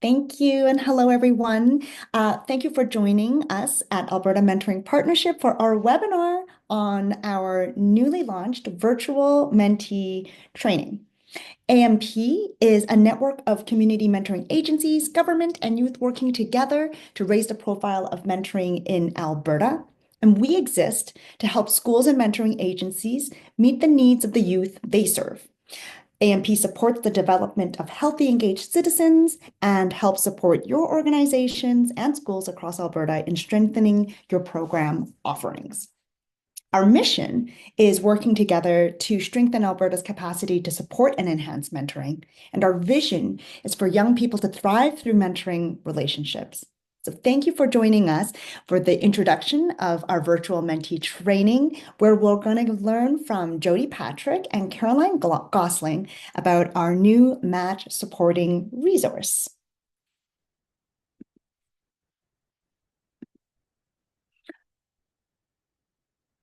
Thank you, and hello, everyone. Thank you for joining us at Alberta Mentoring Partnership for our webinar on our newly launched virtual mentee training. AMP is a network of community mentoring agencies, government, and youth working together to raise the profile of mentoring in Alberta. And we exist to help schools and mentoring agencies meet the needs of the youth they serve. AMP supports the development of healthy, engaged citizens and helps support your organizations and schools across Alberta in strengthening your program offerings. Our mission is working together to strengthen Alberta's capacity to support and enhance mentoring. And our vision is for young people to thrive through mentoring relationships. So thank you for joining us for the introduction of our virtual mentee training, where we're going to learn from Jody Patrick and Caroline Gosling about our new match supporting resource.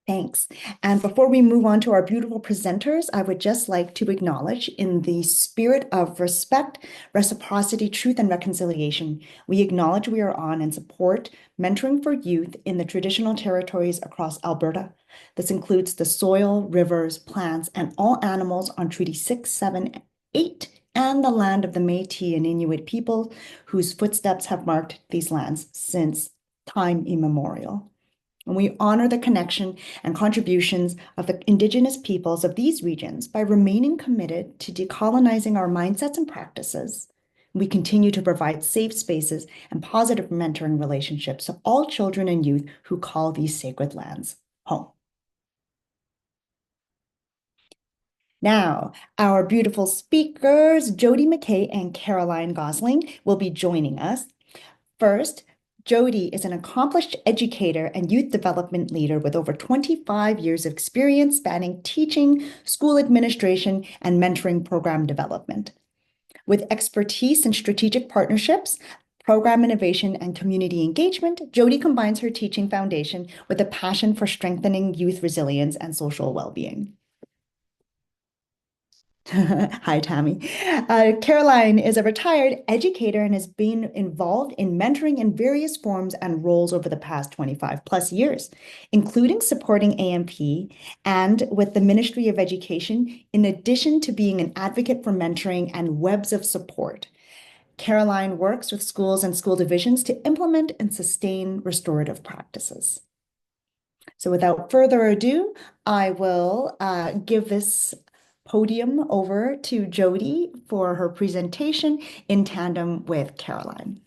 Thanks. And before we move on to our beautiful presenters, I would just like to acknowledge, in the spirit of respect, reciprocity, truth, and reconciliation, we acknowledge we are on and support mentoring for youth in the traditional territories across Alberta. This includes the soil, rivers, plants, and all animals on Treaty 6, 7, 8, and the land of the Métis and Inuit people whose footsteps have marked these lands since time immemorial. And we honor the connection and contributions of the Indigenous peoples of these regions by remaining committed to decolonizing our mindsets and practices. We continue to provide safe spaces and positive mentoring relationships to all children and youth who call these sacred lands home. Now, our beautiful speakers, Jody McKay and Caroline Gosling, will be joining us. First, Jody is an accomplished educator and youth development leader with over 25 years of experience spanning teaching, school administration, and mentoring program development. With expertise in strategic partnerships, program innovation, and community engagement, Jody combines her teaching foundation with a passion for strengthening youth resilience and social well-being. Hi, Tammy. Caroline is a retired educator and has been involved in mentoring in various forms and roles over the past 25 plus years, including supporting AMP and with the Ministry of Education, in addition to being an advocate for mentoring and webs of support. Caroline works with schools and school divisions to implement and sustain restorative practices. So without further ado, I will give this podium over to Jody for her presentation in tandem with Caroline.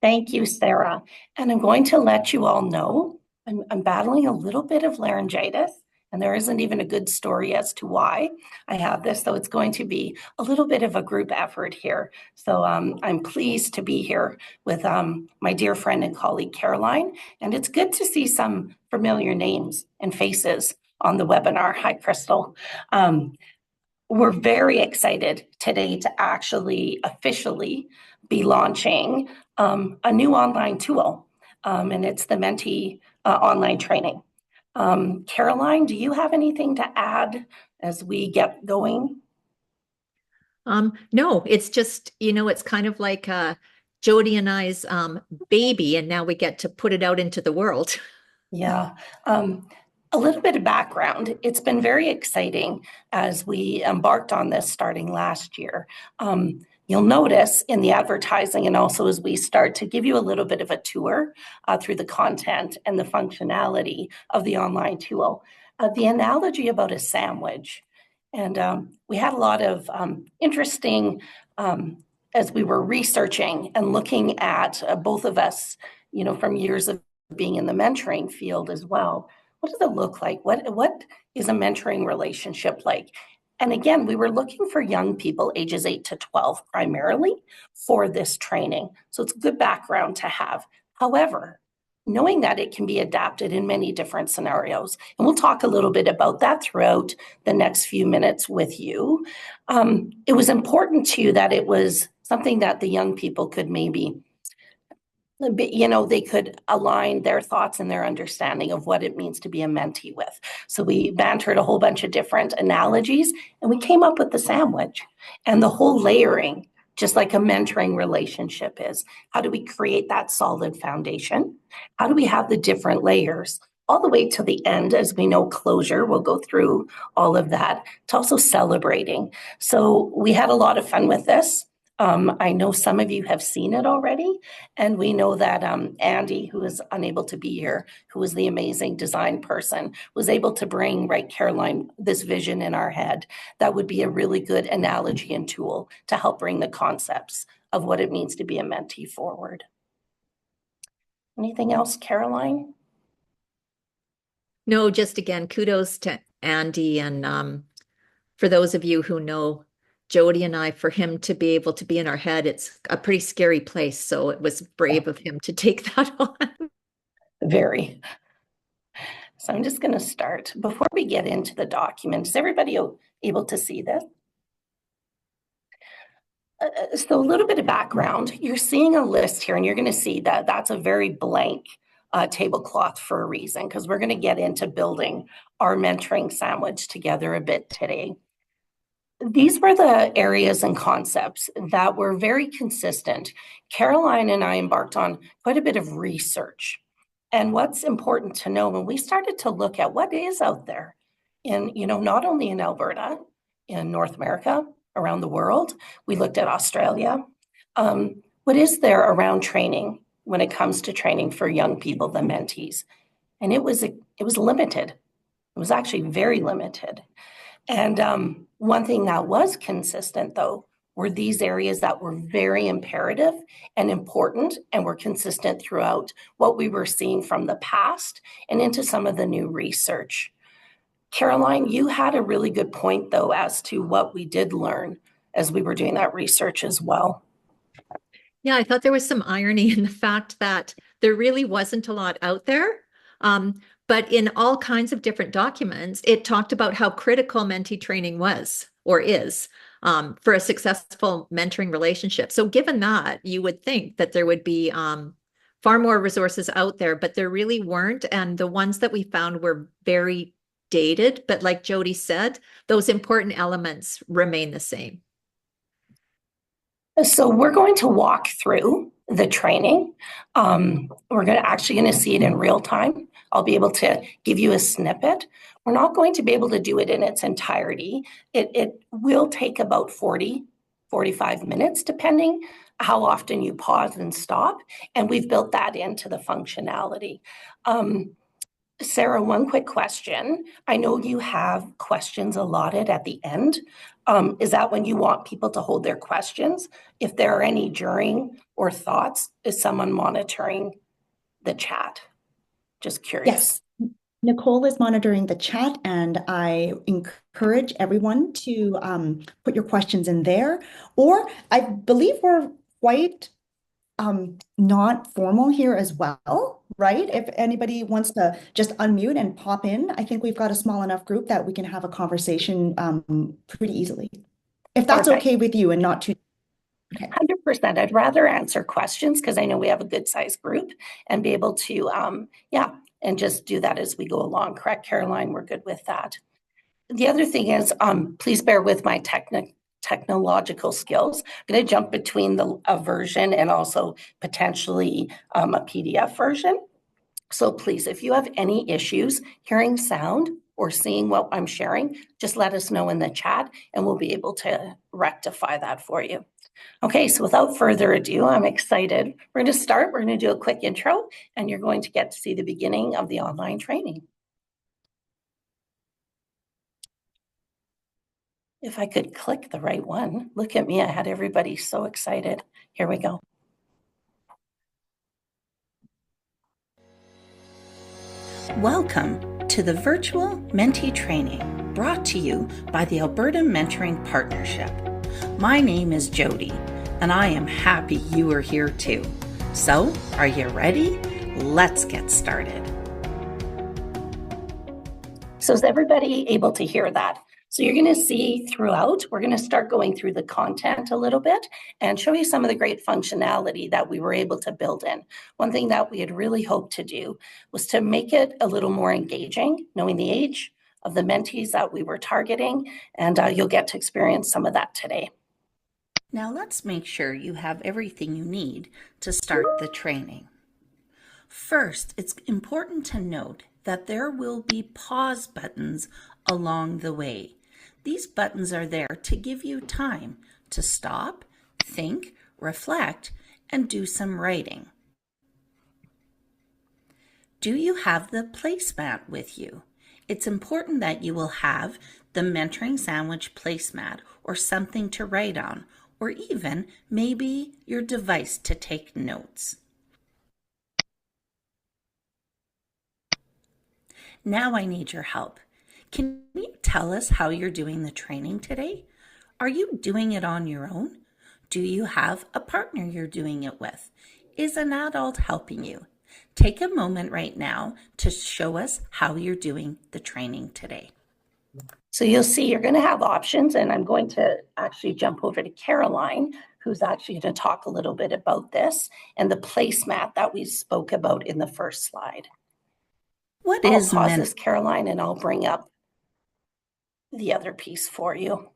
Thank you, Sarah. And I'm going to let you all know I'm battling a little bit of laryngitis, and there isn't even a good story as to why I have this. So it's going to be a little bit of a group effort here. So I'm pleased to be here with my dear friend and colleague, Caroline. And it's good to see some familiar names and faces on the webinar. Hi, Crystal. We're very excited today to actually officially be launching a new online tool, and it's the Mentee online training. Caroline, do you have anything to add as we get going? No, it's just, it's kind of like Jody and I's baby, and now we get to put it out into the world. Yeah. A little bit of background. It's been very exciting as we embarked on this starting last year. You'll notice in the advertising and also as we start to give you a little bit of a tour through the content and the functionality of the online tool, the analogy about a sandwich. And we had a lot of interesting, as we were researching and looking at both of us, from years of being in the mentoring field as well. What does it look like? What is a mentoring relationship like? And again, we were looking for young people ages 8 to 12 primarily for this training. So it's good background to have. However, knowing that it can be adapted in many different scenarios, and we'll talk a little bit about that throughout the next few minutes with you. It was important too that it was something that the young people could maybe they could align their thoughts and their understanding of what it means to be a mentee with. So we bantered a whole bunch of different analogies, and we came up with the sandwich and the whole layering just like a mentoring relationship is. How do we create that solid foundation? How do we have the different layers all the way to the end? As we know, closure, we'll go through all of that. It's also celebrating. So we had a lot of fun with this. I know some of you have seen it already, and we know that Andy, who is unable to be here, who was the amazing design person, was able to bring, right, Caroline, this vision in our head that would be a really good analogy and tool to help bring the concepts of what it means to be a mentee forward. Anything else, Caroline? No, just again, kudos to Andy. And for those of you who know Jody and I, for him to be able to be in our head, it's a pretty scary place. So it was brave of him to take that on. Very. So I'm just going to start. Before we get into the document, is everybody able to see this? So a little bit of background. You're seeing a list here, and you're going to see that that's a very blank tablecloth for a reason, because we're going to get into building our mentoring sandwich together a bit today. These were the areas and concepts that were very consistent. Caroline and I embarked on quite a bit of research. And what's important to know, when we started to look at what is out there in, not only in Alberta, in North America, around the world, we looked at Australia. What is there around training when it comes to training for young people, the mentees? And it was limited. It was actually very limited. And one thing that was consistent, though, were these areas that were very imperative and important, and were consistent throughout what we were seeing from the past and into some of the new research. Caroline, you had a really good point, though, as to what we did learn as we were doing that research as well. Yeah, I thought there was some irony in the fact that there really wasn't a lot out there. But in all kinds of different documents, it talked about how critical mentee training was or is for a successful mentoring relationship. So given that, you would think that there would be far more resources out there, but there really weren't. And the ones that we found were very dated. But like Jody said, those important elements remain the same. So we're going to walk through the training. We're actually going to see it in real time. I'll be able to give you a snippet. We're not going to be able to do it in its entirety. It will take about 40, 45 minutes, depending how often you pause and stop. And we've built that into the functionality. Sarah, one quick question. I know you have questions allotted at the end. Is that when you want people to hold their questions? If there are any during or thoughts, is someone monitoring the chat? Just curious. Yes. Nicole is monitoring the chat, and I encourage everyone to put your questions in there. Or I believe we're quite not formal here as well, right? If anybody wants to just unmute and pop in, I think we've got a small enough group that we can have a conversation pretty easily. If that's Perfect. okay with you and not too. Okay. 100%. I'd rather answer questions because I know we have a good sized group and be able to, and just do that as we go along. Correct, Caroline? We're good with that. The other thing is, please bear with my technological skills. I'm going to jump between a version and also potentially a PDF version. So please, if you have any issues hearing sound or seeing what I'm sharing, just let us know in the chat and we'll be able to rectify that for you. Okay, so without further ado, I'm excited. We're going to start. We're going to do a quick intro, and you're going to get to see the beginning of the online training. If I could click the right one. Look at me, I had everybody so excited. Here we go. Welcome to the virtual Mentee Training, brought to you by the Alberta Mentoring Partnership. My name is Jody, and I am happy you are here too. So, are you ready? Let's get started. So is everybody able to hear that? So you're going to see throughout, we're going to start going through the content a little bit and show you some of the great functionality that we were able to build in. One thing that we had really hoped to do was to make it a little more engaging, knowing the age of the mentees that we were targeting, and you'll get to experience some of that today. Now let's make sure you have everything you need to start the training. First, it's important to note that there will be pause buttons along the way. These buttons are there to give you time to stop, think, reflect, and do some writing. Do you have the placemat with you? It's important that you will have the mentoring sandwich placemat or something to write on, or even maybe your device to take notes. Now I need your help. Can you tell us how you're doing the training today? Are you doing it on your own? Do you have a partner you're doing it with? Is an adult helping you? Take a moment right now to show us how you're doing the training today. So you'll see you're going to have options, and I'm going to actually jump over to Caroline, who's actually going to talk a little bit about this and the placemat that we spoke about in the first slide. I'll pause this, Caroline, and I'll bring up the other piece for you.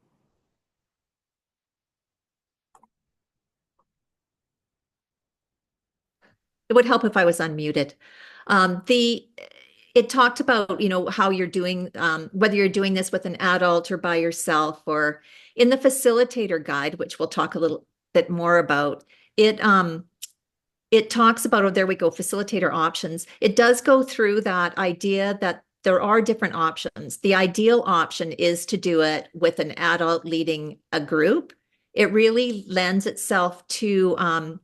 It would help if I was unmuted. It talked about, how you're doing, whether you're doing this with an adult or by yourself, or in the facilitator guide, which we'll talk a little bit more about. It talks about, oh, there we go, facilitator options. It does go through that idea that there are different options. The ideal option is to do it with an adult leading a group. It really lends itself to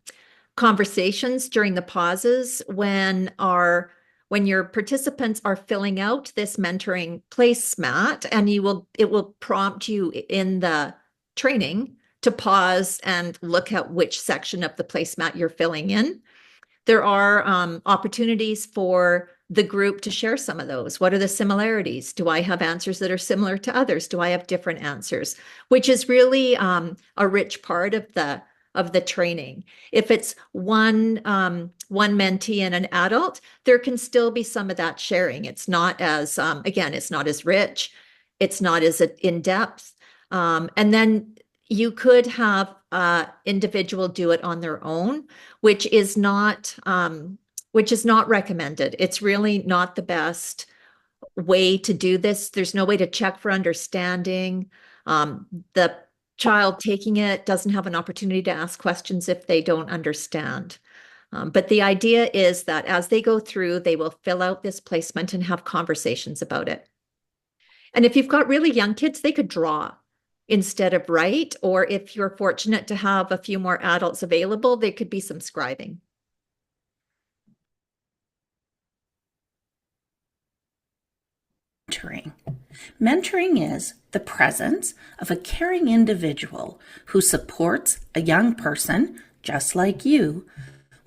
conversations during the pauses when your participants are filling out this mentoring placemat, and it will prompt you in the training to pause and look at which section of the placemat you're filling in. There are opportunities for the group to share some of those. What are the similarities? Do I have answers that are similar to others? Do I have different answers? Which is really a rich part of the training. If it's one mentee and an adult, there can still be some of that sharing. It's not as, again, it's not as rich. It's not as in-depth. And then you could have individual do it on their own, which is not recommended. It's really not the best way to do this. There's no way to check for understanding. The child taking it doesn't have an opportunity to ask questions if they don't understand. But the idea is that as they go through, they will fill out this placement and have conversations about it. And if you've got really young kids, they could draw instead of write, or if you're fortunate to have a few more adults available, there could be some scribing. Mentoring is the presence of a caring individual who supports a young person, just like you,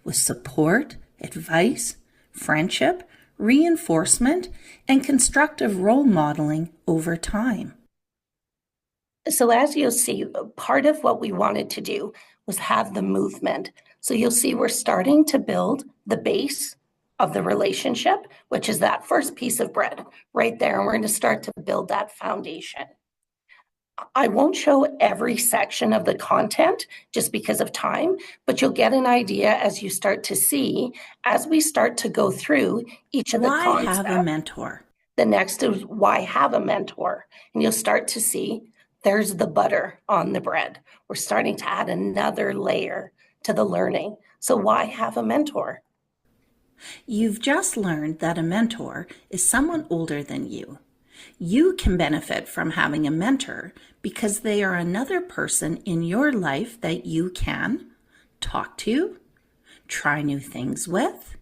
with support, advice, friendship, reinforcement, and constructive role modeling over time. So as you'll see, part of what we wanted to do was have the movement. So you'll see we're starting to build the base of the relationship, which is that first piece of bread right there. And we're going to start to build that foundation. I won't show every section of the content just because of time, but you'll get an idea as you start to see, as we start to go through each of the concepts. Why have a mentor? The next is why have a mentor? And you'll start to see there's the butter on the bread. We're starting to add another layer to the learning. So why have a mentor? You've just learned that a mentor is someone older than you. You can benefit from having a mentor because they are another person in your life that you can talk to, try new things with,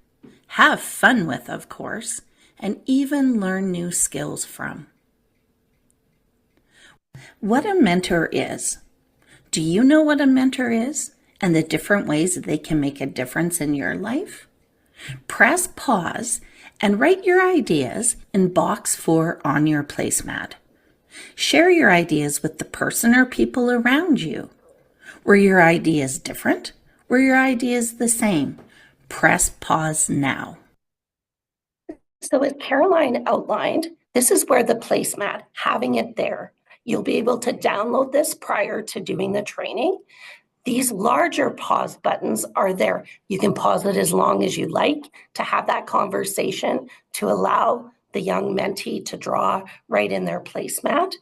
have fun with, of course, and even learn new skills from. What a mentor is. Do you know what a mentor is and the different ways that they can make a difference in your life? Press pause and write your ideas in box 4 on your placemat. Share your ideas with the person or people around you. Were your ideas different? Were your ideas the same? Press pause now. So as Caroline outlined, this is where the placemat, having it there, You'll be able to download this prior to doing the training. These larger pause buttons are there. You can pause it as long as you like to have that conversation, to allow the young mentee to draw right in their placemat.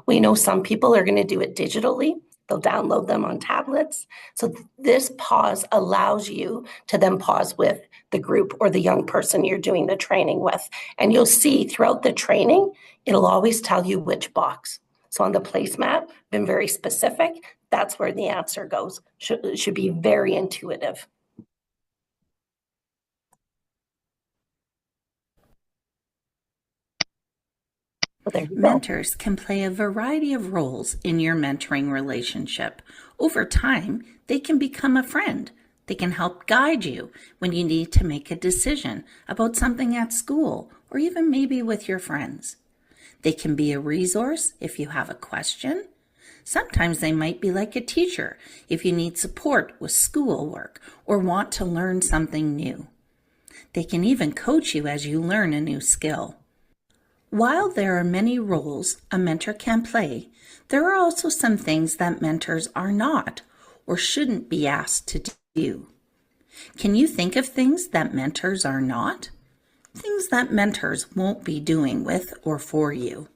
We know some people are going to do it digitally. They'll download them on tablets. So this pause allows you to then pause with the group or the young person you're doing the training with. And you'll see throughout the training, it'll always tell you which box. So on the placemat, been very specific. That's where the answer goes. Should be very intuitive. Well, mentors can play a variety of roles in your mentoring relationship. Over time, they can become a friend. They can help guide you when you need to make a decision about something at school or even maybe with your friends. They can be a resource if you have a question. Sometimes they might be like a teacher if you need support with schoolwork or want to learn something new. They can even coach you as you learn a new skill. While there are many roles a mentor can play, there are also some things that mentors are not or shouldn't be asked to do. Can you think of things that mentors are not? Things that mentors won't be doing with or for you.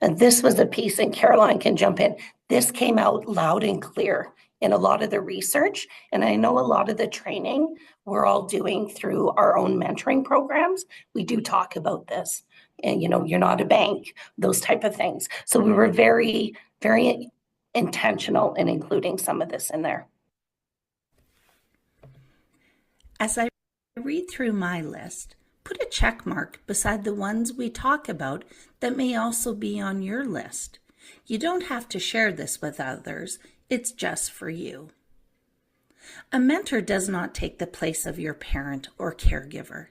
And this was a piece, and Caroline can jump in. This came out loud and clear in a lot of the research. And I know a lot of the training we're all doing through our own mentoring programs. We do talk about this. And, you're not a bank, those type of things. So we were very, very intentional in including some of this in there. As I read through my list, put a check mark beside the ones we talk about that may also be on your list. You don't have to share this with others. It's just for you. A mentor does not take the place of your parent or caregiver.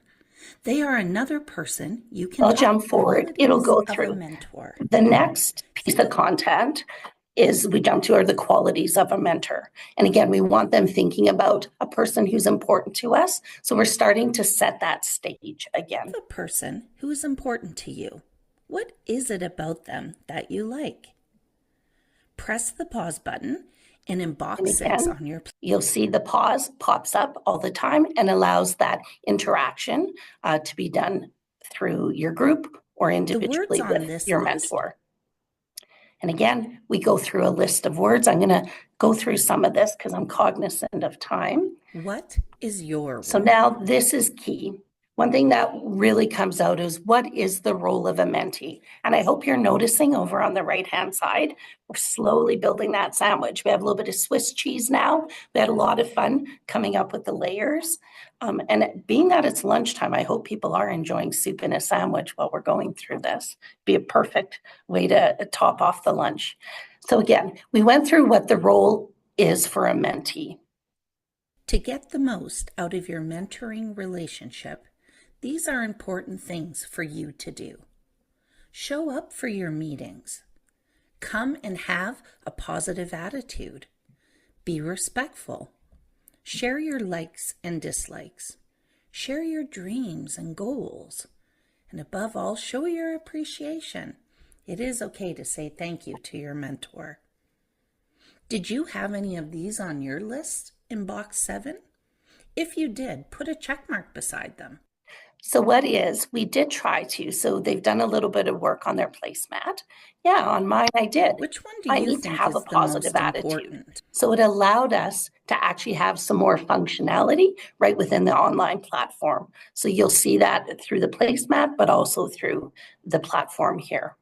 They are another person you can. I'll jump forward. It'll go through. Mentor. The next piece of content is we jump to are the qualities of a mentor. And again, we want them thinking about a person who's important to us. So we're starting to set that stage again. The person who is important to you. What is it about them that you like? Press the pause button and in box 6 on your you'll see the pause pops up all the time and allows that interaction to be done through your group or individually with your mentor. And again, we go through a list of words. I'm going to go through some of this because I'm cognizant of time. What is your role? So now this is key. One thing that really comes out is what is the role of a mentee? And I hope you're noticing over on the right-hand side, we're slowly building that sandwich. We have a little bit of Swiss cheese now. We had a lot of fun coming up with the layers. And being that it's lunchtime, I hope people are enjoying soup in a sandwich while we're going through this. Be a perfect way to top off the lunch. So again, we went through what the role is for a mentee. To get the most out of your mentoring relationship, these are important things for you to do. Show up for your meetings. Come and have a positive attitude. Be respectful. Share your likes and dislikes. Share your dreams and goals. And above all, show your appreciation. It is okay to say thank you to your mentor. Did you have any of these on your list in box 7? If you did, put a check mark beside them. So we did try to, so they've done a little bit of work on their placemat. Yeah, on mine I did. Which one do you think is the most important? So it allowed us to actually have some more functionality right within the online platform. So you'll see that through the placemat, but also through the platform here.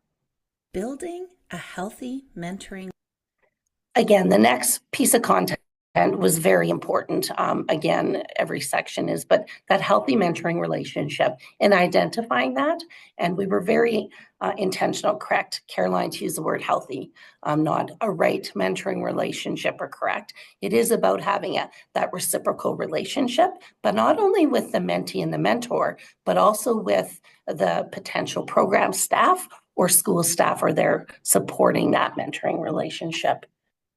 Building a healthy mentoring. Again, the next piece of content was very important. Again, every section is, but that healthy mentoring relationship and identifying that. And we were very intentional, correct, Caroline, to use the word healthy, not a right mentoring relationship or correct. It is about having that reciprocal relationship, but not only with the mentee and the mentor, but also with the potential program staff or school staff or they're supporting that mentoring relationship.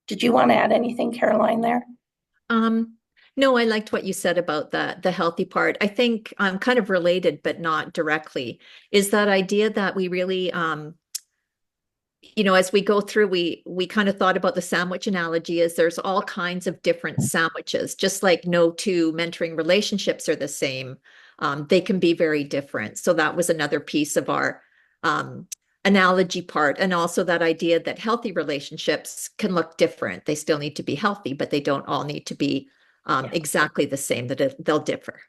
Did you want to add anything, Caroline, there? No, I liked what you said about the healthy part. I think kind of related, but not directly, is that idea that we really as we go through, we kind of thought about the sandwich analogy is there's all kinds of different sandwiches, just like no two mentoring relationships are the same. They can be very different. So that was another piece of our analogy part. And also that idea that healthy relationships can look different. They still need to be healthy, but they don't all need to be exactly the same, that they'll differ.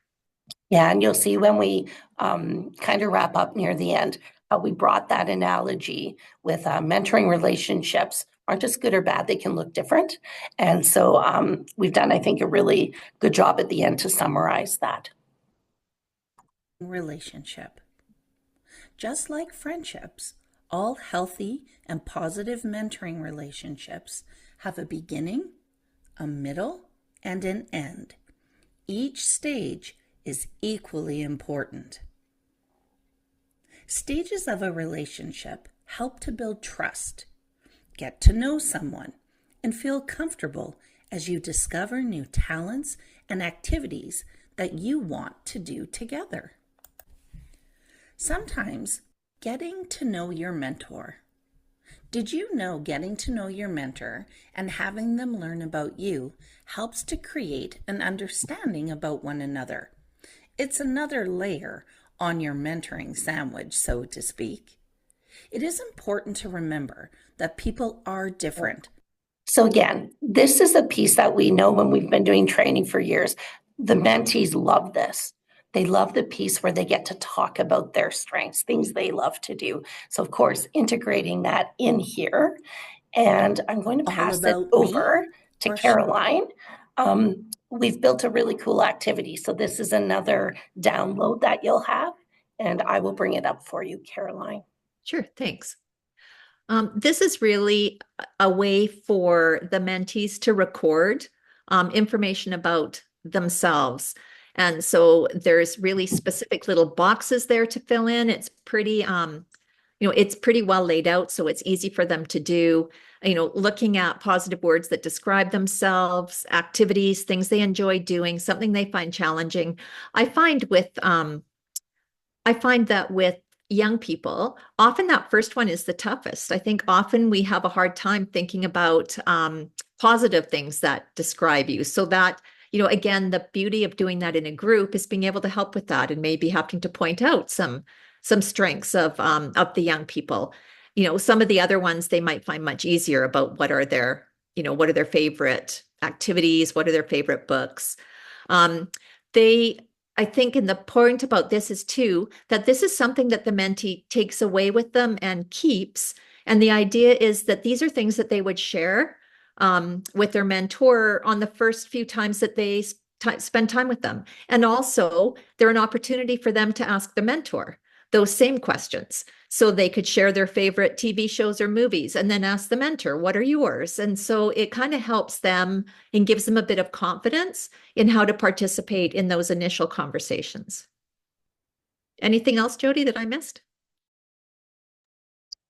Yeah, and you'll see when we kind of wrap up near the end, how we brought that analogy with mentoring relationships aren't just good or bad, they can look different. And so we've done, I think, a really good job at the end to summarize that. Relationship. Just like friendships, all healthy and positive mentoring relationships have a beginning, a middle, and an end. Each stage is equally important. Stages of a relationship help to build trust, get to know someone, and feel comfortable as you discover new talents and activities that you want to do together. Sometimes getting to know your mentor. Did you know getting to know your mentor and having them learn about you helps to create an understanding about one another? It's another layer on your mentoring sandwich, so to speak. It is important to remember that people are different. So again, this is a piece that we know when we've been doing training for years. The mentees love this. They love the piece where they get to talk about their strengths, things they love to do. So of course, integrating that in here. And I'm going to pass it over to Caroline. We've built a really cool activity. So this is another download that you'll have, and I will bring it up for you, Caroline. Sure, thanks. This is really a way for the mentees to record information about themselves. And so there's really specific little boxes there to fill in. It's pretty, it's pretty well laid out, so it's easy for them to do. Looking at positive words that describe themselves, activities, things they enjoy doing, something they find challenging. I find that with young people, often that first one is the toughest. I think often we have a hard time thinking about positive things that describe you. So that, again, the beauty of doing that in a group is being able to help with that and maybe having to point out some strengths of the young people. Some of the other ones they might find much easier about what are their favorite activities, what are their favorite books. I think, and the point about this is too, that this is something that the mentee takes away with them and keeps. And the idea is that these are things that they would share with their mentor on the first few times that they spend time with them. And also, they're an opportunity for them to ask the mentor those same questions. So they could share their favorite TV shows or movies and then ask the mentor, what are yours? And so it kind of helps them and gives them a bit of confidence in how to participate in those initial conversations. Anything else, Jody, that I missed?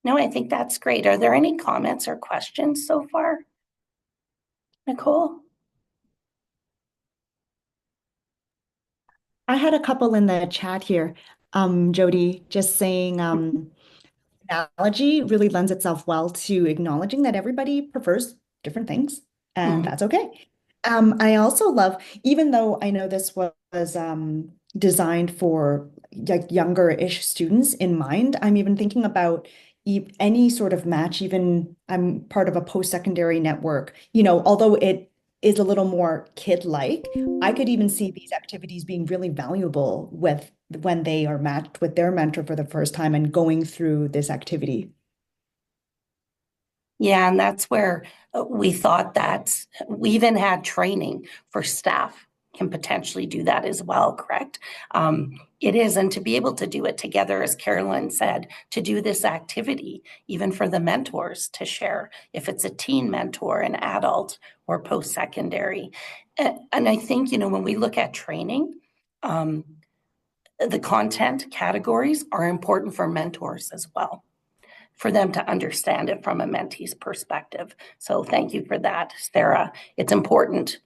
No, I think that's great. Are there any comments or questions so far? Nicole? I had a couple in the chat here. Jody, just saying analogy really lends itself well to acknowledging that everybody prefers different things, and that's okay. I also love, even though I know this was designed for like younger-ish students in mind, I'm even thinking about any sort of match. Even I'm part of a post-secondary network, although it is a little more kid-like, I could even see these activities being really valuable when they are matched with their mentor for the first time and going through this activity. Yeah, and that's where we thought that we even had training for staff can potentially do that as well, correct? It is, and to be able to do it together, as Carolyn said, to do this activity, even for the mentors to share, if it's a teen mentor, an adult, or post-secondary. And I think, when we look at training, the content categories are important for mentors as well, for them to understand it from a mentee's perspective. So thank you for that, Sarah. It's important,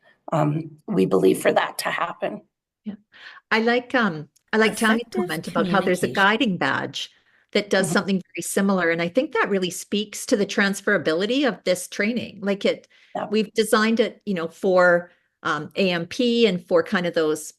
we believe, for that to happen. Yeah, I like Tony's comment about how there's a guiding badge that does something very similar. And I think that really speaks to the transferability of this training. Like Yeah. we've designed it, for AMP and for kind of those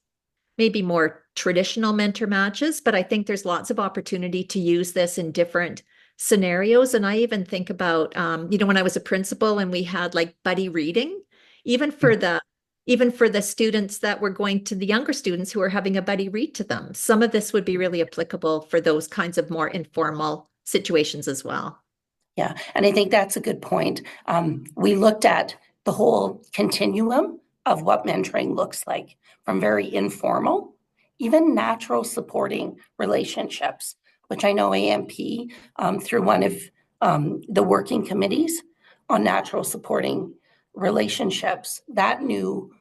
maybe more traditional mentor matches, but I think there's lots of opportunity to use this in different scenarios. And I even think about, when I was a principal and we had like buddy reading, even for the students that were going to the younger students who are having a buddy read to them, some of this would be really applicable for those kinds of more informal situations as well. Yeah, and I think that's a good point. We looked at the whole continuum of what mentoring looks like, from very informal, even natural supporting relationships, which I know AMP through one of the working committees on natural supporting relationships, that new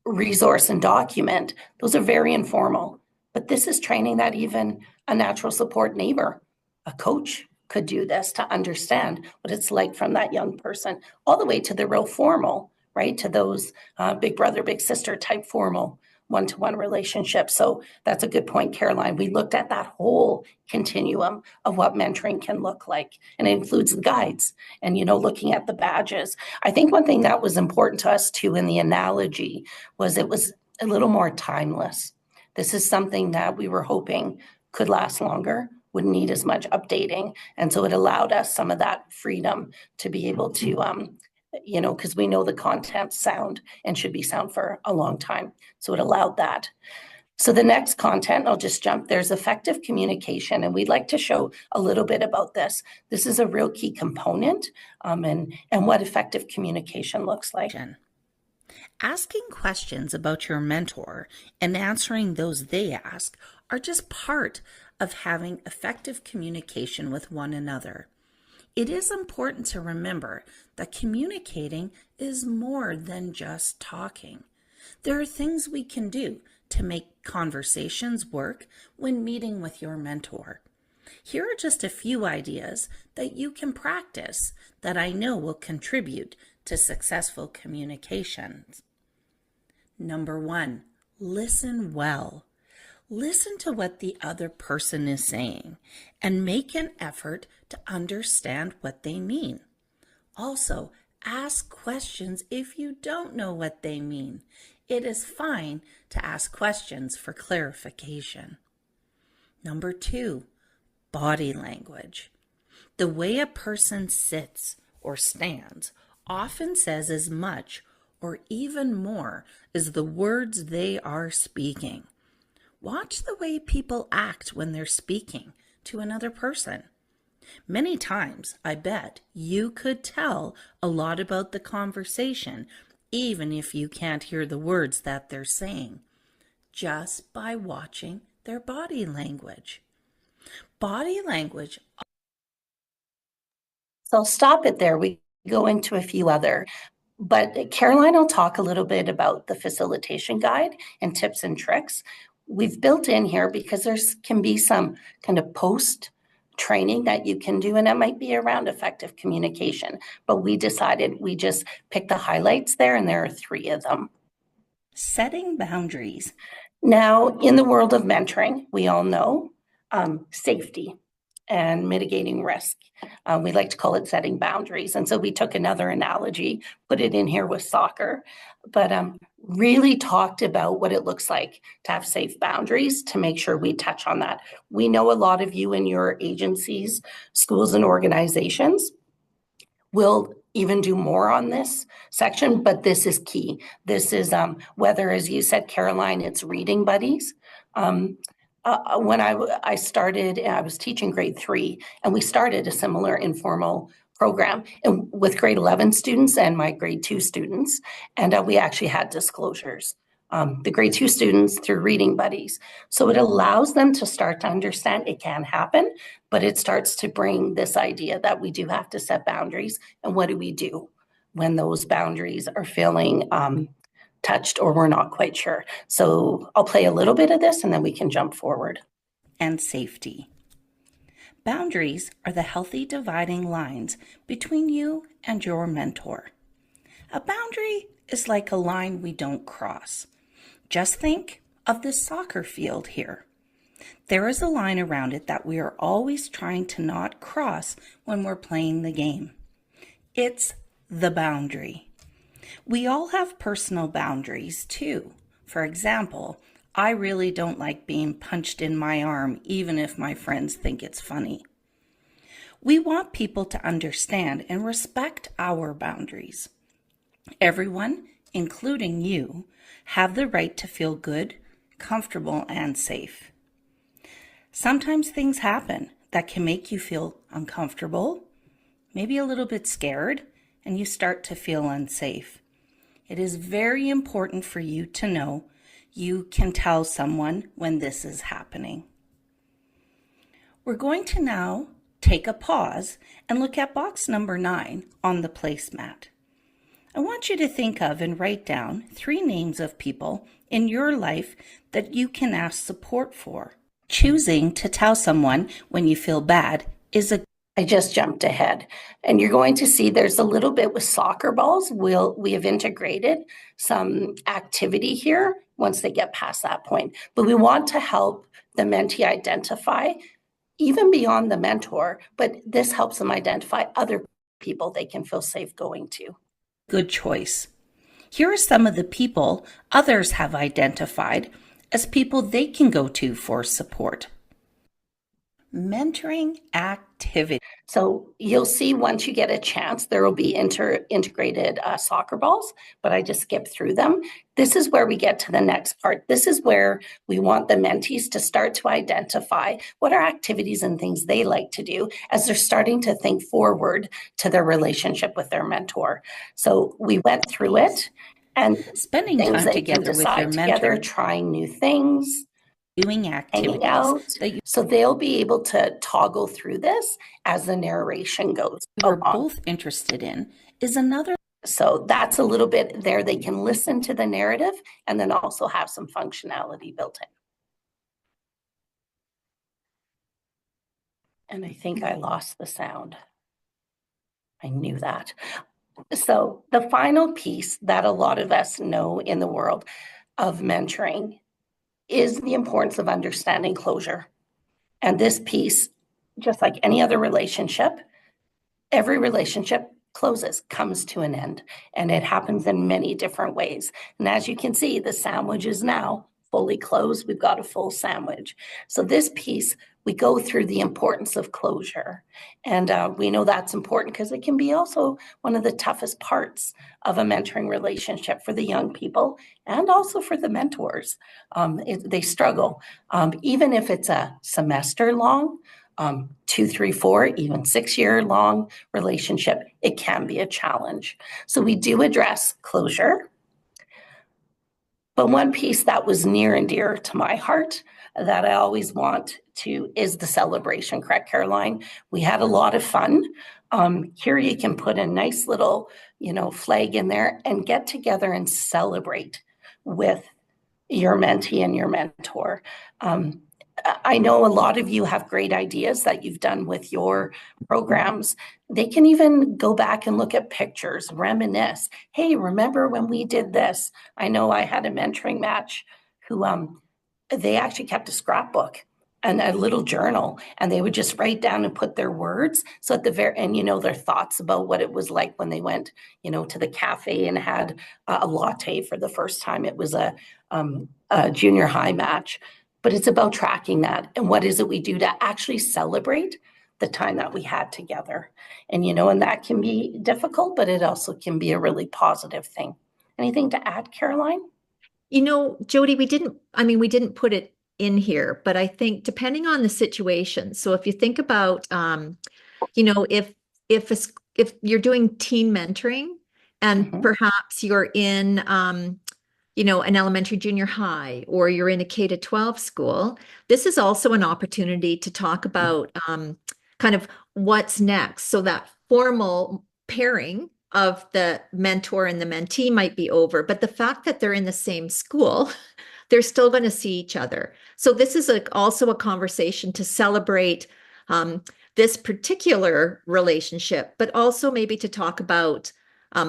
resource and document, those are very informal. But this is training that even a natural support neighbor, a coach, could do this to understand what it's like from that young person, all the way to the real formal, right? To those big brother, big sister type formal one-to-one relationships. So that's a good point, Caroline. We looked at that whole continuum of what mentoring can look like, and it includes the guides and, looking at the badges. I think one thing that was important to us too in the analogy was it was a little more timeless. This is something that we were hoping could last longer, wouldn't need as much updating. And so it allowed us some of that freedom to be able to, because we know the content sound and should be sound for a long time. So it allowed that. So the next content, I'll just jump, there's effective communication. And we'd like to show a little bit about this. This is a real key component and what effective communication looks like. Asking questions about your mentor and answering those they ask are just part of having effective communication with one another. It is important to remember that communicating is more than just talking. There are things we can do to make conversations work when meeting with your mentor. Here are just a few ideas that you can practice that I know will contribute to successful communications. Number 1, listen well. Listen to what the other person is saying and make an effort to understand what they mean. Also, ask questions if you don't know what they mean. It is fine to ask questions for clarification. Number 2, body language. The way a person sits or stands often says as much or even more as the words they are speaking. Watch the way people act when they're speaking to another person. Many times, I bet, you could tell a lot about the conversation, even if you can't hear the words that they're saying, just by watching their body language. Body language. So I'll stop it there. We go into a few other, but Caroline will talk a little bit about the facilitation guide and tips and tricks. We've built in here because there can be some kind of post training that you can do, and it might be around effective communication. But we decided we just picked the highlights there, and there are 3 of them. Setting boundaries. Now, in the world of mentoring, we all know safety and mitigating risk. We like to call it setting boundaries. And so we took another analogy, put it in here with soccer, but really talked about what it looks like to have safe boundaries, to make sure we touch on that. We know a lot of you in your agencies, schools, and organizations will even do more on this section, but this is key. This is whether, as you said, Caroline, it's reading buddies. When I started, I was teaching grade 3, and we started a similar informal program with grade 11 students and my grade 2 students, and we actually had disclosures. The grade 2 students through reading buddies. So it allows them to start to understand it can happen, but it starts to bring this idea that we do have to set boundaries, and what do we do when those boundaries are feeling touched or we're not quite sure. So I'll play a little bit of this and then we can jump forward. And safety. Boundaries are the healthy dividing lines between you and your mentor. A boundary is like a line we don't cross. Just think of this soccer field here. There is a line around it that we are always trying to not cross when we're playing the game. It's the boundary. We all have personal boundaries too. For example, I really don't like being punched in my arm even if my friends think it's funny. We want people to understand and respect our boundaries. Everyone, including you, have the right to feel good, comfortable, and safe. Sometimes things happen that can make you feel uncomfortable, maybe a little bit scared, and you start to feel unsafe. It is very important for you to know you can tell someone when this is happening. We're going to now take a pause and look at box number 9 on the placemat. I want you to think of and write down 3 names of people in your life that you can ask support for. Choosing to tell someone when you feel bad is a I just jumped ahead, and you're going to see there's a little bit with soccer balls. We have integrated some activity here once they get past that point, but we want to help the mentee identify even beyond the mentor, but this helps them identify other people they can feel safe going to. good choice. Here are some of the people others have identified as people they can go to for support. Mentoring activity. So you'll see once you get a chance, there will be integrated soccer balls, but I just skipped through them. This is where we get to the next part. This is where we want the mentees to start to identify what are activities and things they like to do as they're starting to think forward to their relationship with their mentor. So we went through it and Spending things time they can together with your decide together, mentor, trying new things, doing hanging activities out. that you So they'll be able to toggle through this as the narration goes were along. both interested in is another. So that's a little bit there. They can listen to the narrative and then also have some functionality built in. And I think I lost the sound. I knew that. So the final piece that a lot of us know in the world of mentoring is the importance of understanding closure. And this piece, just like any other relationship, every relationship closes, comes to an end, and it happens in many different ways. And as you can see, the sandwich is now fully closed. We've got a full sandwich. So this piece, we go through the importance of closure. And we know that's important because it can be also one of the toughest parts of a mentoring relationship for the young people and also for the mentors. They struggle. Even if it's a semester long, 2, 3, 4, even 6-year long relationship, it can be a challenge. So we do address closure. But one piece that was near and dear to my heart that I always want to is the celebration, correct, Caroline? We had a lot of fun. Here you can put a nice little, flag in there and get together and celebrate with your mentee and your mentor. I know a lot of you have great ideas that you've done with your programs. They can even go back and look at pictures, reminisce. Hey, remember when we did this? I know I had a mentoring match who they actually kept a scrapbook and a little journal, and they would just write down and put their words. So at the very end, their thoughts about what it was like when they went, to the cafe and had a latte for the first time. It was a junior high match. But it's about tracking that and what is it we do to actually celebrate the time that we had together. And, and that can be difficult, but it also can be a really positive thing. Anything to add, Caroline? Jody, we didn't put it in here, but I think depending on the situation. So if you think about, if you're doing teen mentoring and perhaps you're in, an elementary junior high, or you're in a K-12 school, this is also an opportunity to talk about kind of what's next. So that formal pairing of the mentor and the mentee might be over, but the fact that they're in the same school, they're still going to see each other. So this is also a conversation to celebrate this particular relationship, but also maybe to talk about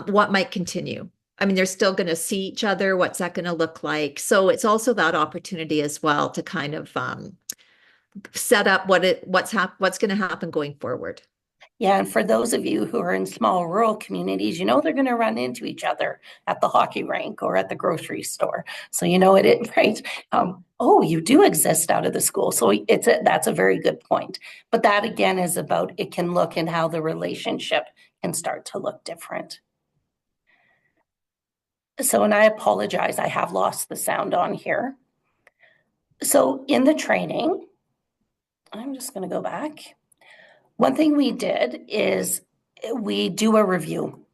what might continue. I mean, they're still going to see each other. What's that going to look like? So it's also that opportunity as well to kind of set up what's going to happen going forward. Yeah, and for those of you who are in small rural communities, you know they're going to run into each other at the hockey rink or at the grocery store. So you know it, right? Oh, you do exist out of the school. So that's a very good point. But that again is about it can look and how the relationship can start to look different. So, and I apologize, I have lost the sound on here. So in the training, I'm just going to go back. One thing we did is we do a review.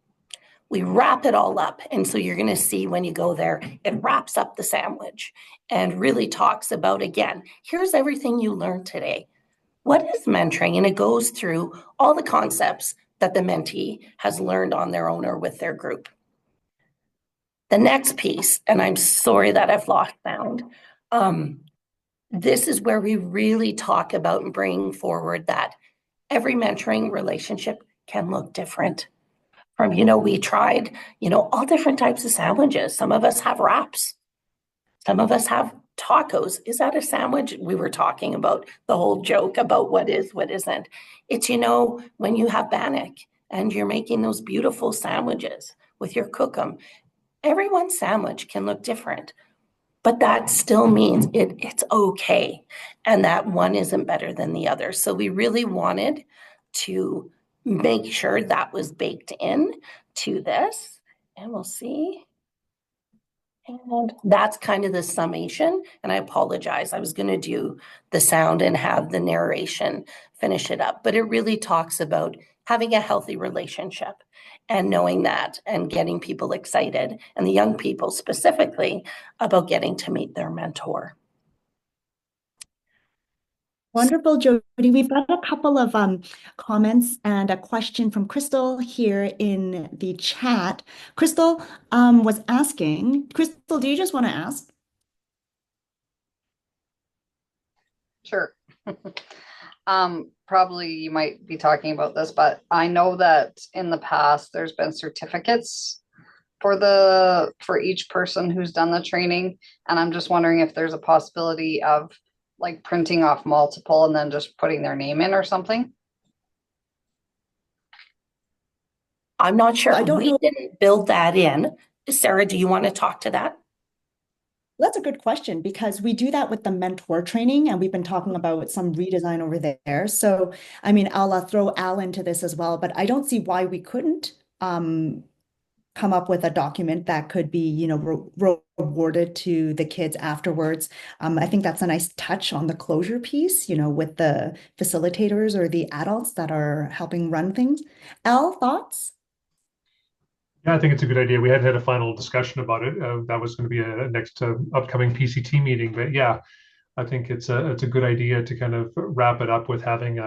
We wrap it all up. And so you're going to see when you go there, it wraps up the sandwich and really talks about, again, here's everything you learned today. What is mentoring? And it goes through all the concepts that the mentee has learned on their own or with their group. The next piece, and I'm sorry that I've lost sound, this is where we really talk about and bring forward that every mentoring relationship can look different. From, we tried, all different types of sandwiches. Some of us have wraps. Some of us have tacos. Is that a sandwich? We were talking about the whole joke about what is, what isn't. It's, when you have bannock and you're making those beautiful sandwiches with your cookum, everyone's sandwich can look different. But that still means it's okay. And that one isn't better than the other. So we really wanted to make sure that was baked in to this. And we'll see. And that's kind of the summation. And I apologize. I was going to do the sound and have the narration finish it up. But it really talks about having a healthy relationship and knowing that and getting people excited, and the young people specifically, about getting to meet their mentor. Wonderful, Jody. We've got a couple of comments and a question from Crystal here in the chat. Crystal was asking, Crystal, do you just want to ask? Sure. Probably you might be talking about this, but I know that in the past there's been certificates for each person who's done the training, and I'm just wondering if there's a possibility of like printing off multiple and then just putting their name in or something. I'm not sure. I don't know. We didn't build that in. Sarah, do you want to talk to that? That's a good question, because we do that with the mentor training, and we've been talking about some redesign over there. So, I mean, I'll throw Al into this as well, but I don't see why we couldn't come up with a document that could be, rewarded to the kids afterwards. I think that's a nice touch on the closure piece, with the facilitators or the adults that are helping run things. Al, thoughts? Yeah, I think it's a good idea. We hadn't had a final discussion about it. That was going to be a next upcoming PCT meeting. But yeah, I think it's a good idea to kind of wrap it up with having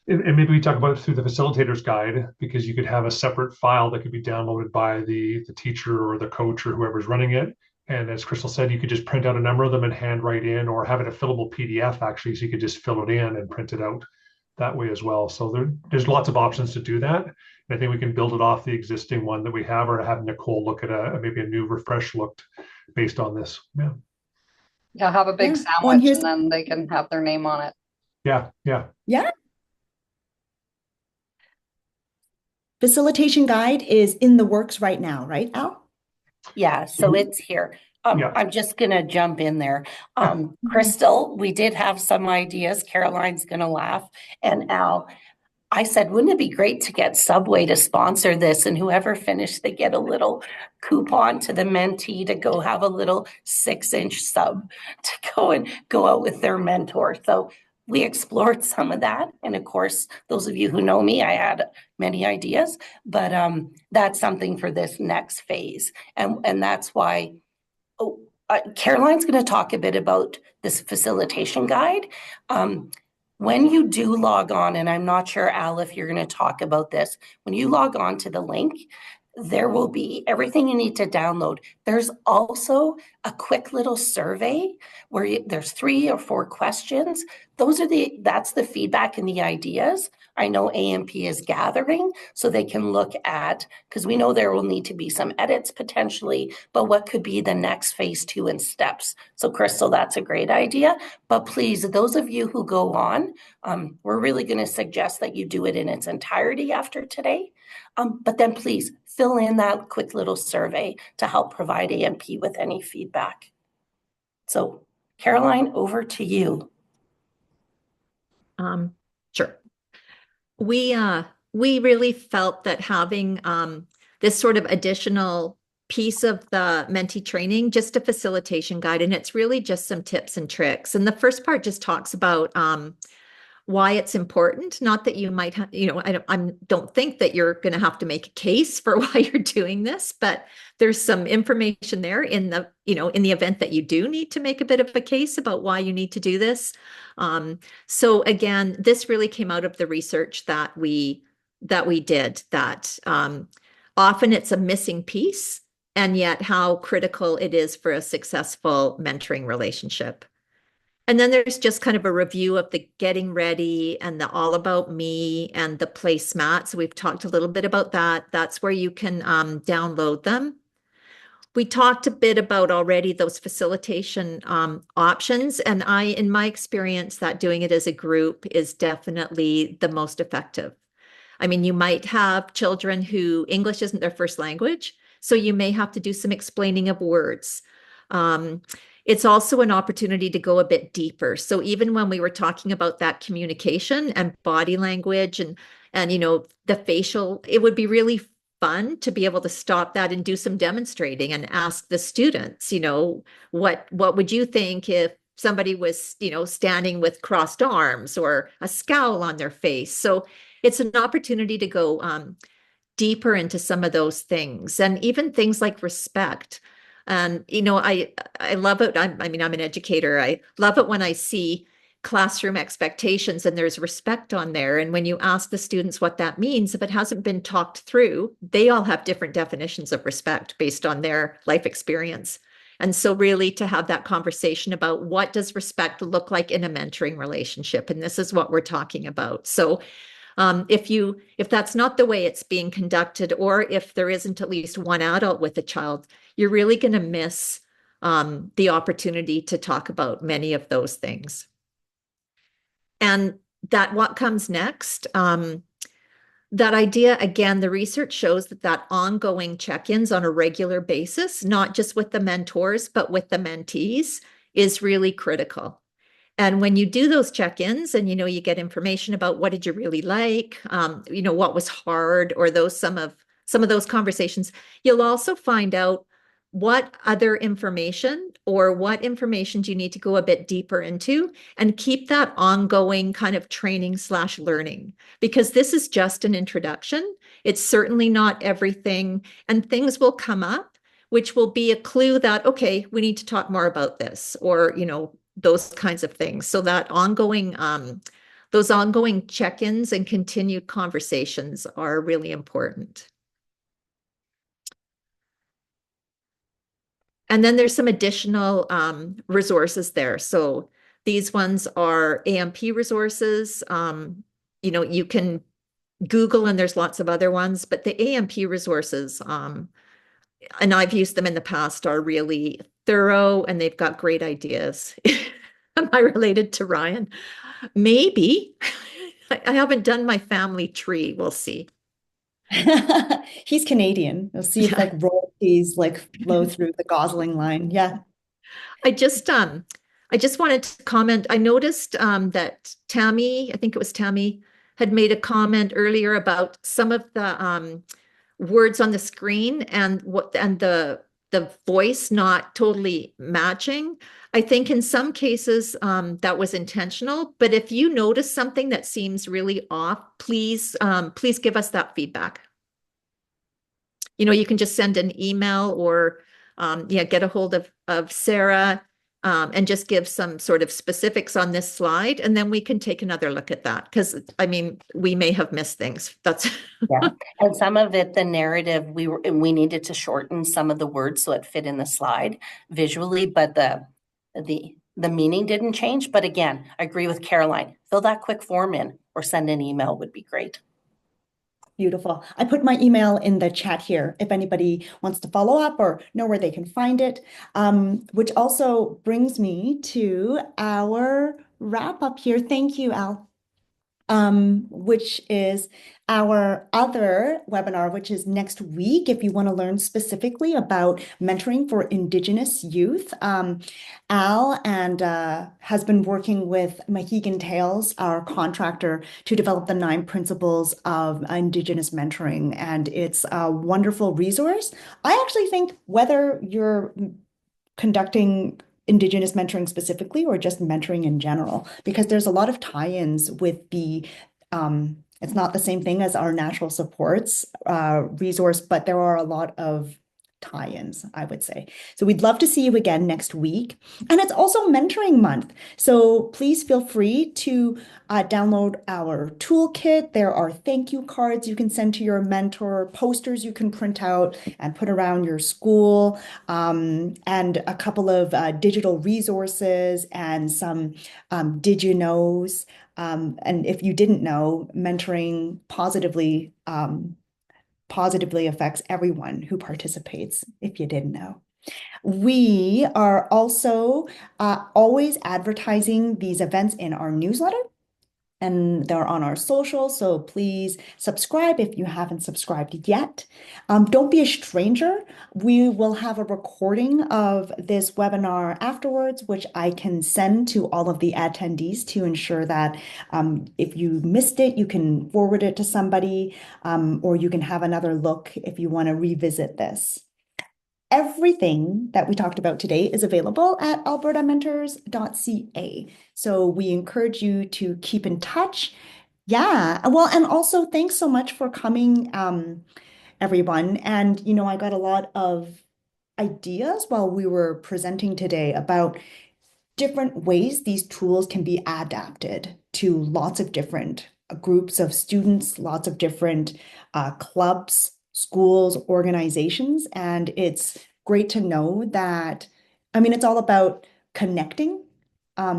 and maybe we talk about it through the facilitator's guide, because you could have a separate file that could be downloaded by the teacher or the coach or whoever's running it. And as Crystal said, you could just print out a number of them and hand write in, or have it a fillable PDF actually, so you could just fill it in and print it out that way as well. So there's lots of options to do that. And I think we can build it off the existing one that we have, or have Nicole look at maybe a new refresh looked based on this. Yeah. Yeah, have a big sandwich and then they can have their name on it. Yeah, yeah. Yeah. Facilitation guide is in the works right now, right, Al? Yeah, so it's here. Yeah. I'm just going to jump in there. Crystal, we did have some ideas. Caroline's going to laugh. And Al, I said, wouldn't it be great to get Subway to sponsor this? And whoever finished, they get a little coupon to the mentee to go have a little 6-inch sub to go out with their mentor. So we explored some of that. And of course, those of you who know me, I had many ideas, but that's something for this next phase. And that's why Caroline's going to talk a bit about this facilitation guide. When you do log on, and I'm not sure, Al, if you're going to talk about this, when you log on to the link, there will be everything you need to download. There's also a quick little survey where there's 3 or 4 questions. That's the feedback and the ideas I know AMP is gathering so they can look at, because we know there will need to be some edits potentially, but what could be the next phase 2 and steps. So Crystal, that's a great idea. But please, those of you who go on, we're really going to suggest that you do it in its entirety after today. But then please fill in that quick little survey to help provide AMP with any feedback. So Caroline, over to you. Sure. We really felt that having this sort of additional piece of the Mentee training, just a facilitation guide, and it's really just some tips and tricks. And the first part just talks about why it's important. Not that you might have, I don't think that you're going to have to make a case for why you're doing this, but there's some information there in the, in the event that you do need to make a bit of a case about why you need to do this. So again, this really came out of the research that we did, that often it's a missing piece, and yet how critical it is for a successful mentoring relationship. And then there's just kind of a review of the getting ready and the all about me and the placemat. So we've talked a little bit about that. That's where you can download them. We talked a bit about already those facilitation options. And in my experience, that doing it as a group is definitely the most effective. I mean, you might have children who English isn't their first language, so you may have to do some explaining of words. It's also an opportunity to go a bit deeper. So even when we were talking about that communication and body language and the facial, it would be really fun to be able to stop that and do some demonstrating and ask the students, what would you think if somebody was, standing with crossed arms or a scowl on their face? So it's an opportunity to go deeper into some of those things, and even things like respect. And, I love it. I'm an educator. I love it when I see classroom expectations and there's respect on there. And when you ask the students what that means, if it hasn't been talked through, they all have different definitions of respect based on their life experience. And so really to have that conversation about what does respect look like in a mentoring relationship? And this is what we're talking about. So if that's not the way it's being conducted, or if there isn't at least one adult with a child, you're really going to miss the opportunity to talk about many of those things. And that what comes next, that idea, again, the research shows that ongoing check-ins on a regular basis, not just with the mentors, but with the mentees, is really critical. And when you do those check-ins and, you get information about what did you really like, what was hard, or some of those conversations, you'll also find out what other information or what information do you need to go a bit deeper into, and keep that ongoing kind of training/learning, because this is just an introduction. It's certainly not everything, and things will come up, which will be a clue that, okay, we need to talk more about this, or, those kinds of things. So that those ongoing check-ins and continued conversations are really important. And then there's some additional resources there. So these ones are AMP resources. You can Google, and there's lots of other ones, but the AMP resources, and I've used them in the past, are really thorough, and they've got great ideas. Am I related to Ryan? Maybe. I haven't done my family tree. We'll see. He's Canadian. We'll see if royalties flow through the Gosling line. Yeah. I just wanted to comment. I noticed that Tammy, I think it was Tammy, had made a comment earlier about some of the words on the screen and the voice not totally matching. I think in some cases that was intentional, but if you notice something that seems really off, please give us that feedback. You can just send an email or get a hold of Sarah and just give some sort of specifics on this slide, and then we can take another look at that, because we may have missed things. That's yeah. And some of it, the narrative, we needed to shorten some of the words so it fit in the slide visually, but the meaning didn't change. But again, I agree with Caroline. Fill that quick form in. or send an email would be great. Beautiful. I put my email in the chat here if anybody wants to follow up or know where they can find it, which also brings me to our wrap up here. Thank you, Al. Which is our other webinar, which is next week. If you want to learn specifically about mentoring for Indigenous youth, Al and has been working with Mohegan Tails, our contractor, to develop the 9 principles of Indigenous mentoring, and it's a wonderful resource. I actually think whether you're conducting Indigenous mentoring specifically or just mentoring in general, because there's a lot of tie-ins with the, it's not the same thing as our natural supports resource, but there are a lot of tie-ins, I would say. So we'd love to see you again next week. And it's also mentoring month. So please feel free to download our toolkit. There are thank you cards you can send to your mentor, posters you can print out and put around your school, and a couple of digital resources and some did you knows. And if you didn't know, mentoring positively affects everyone who participates, if you didn't know. We are also always advertising these events in our newsletter, and they're on our social, so please subscribe if you haven't subscribed yet. Don't be a stranger. We will have a recording of this webinar afterwards, which I can send to all of the attendees to ensure that if you missed it, you can forward it to somebody, or you can have another look if you want to revisit this. Everything that we talked about today is available at albertamentors.ca. So we encourage you to keep in touch. Yeah, well, and also thanks so much for coming, everyone. And, I got a lot of ideas while we were presenting today about different ways these tools can be adapted to lots of different groups of students, lots of different clubs, schools, organizations. And it's great to know that, it's all about connecting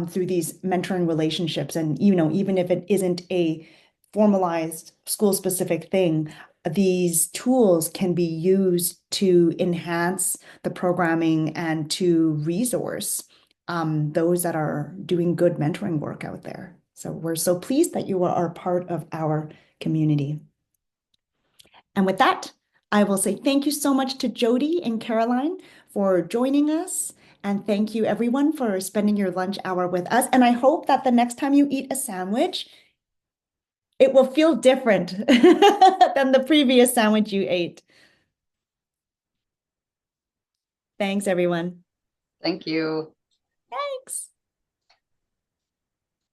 through these mentoring relationships. And, even if it isn't a formalized school-specific thing, these tools can be used to enhance the programming and to resource those that are doing good mentoring work out there. So we're so pleased that you are part of our community. And with that, I will say thank you so much to Jody and Caroline for joining us. And thank you everyone for spending your lunch hour with us. And I hope that the next time you eat a sandwich, it will feel different than the previous sandwich you ate. Thanks, everyone. Thank you.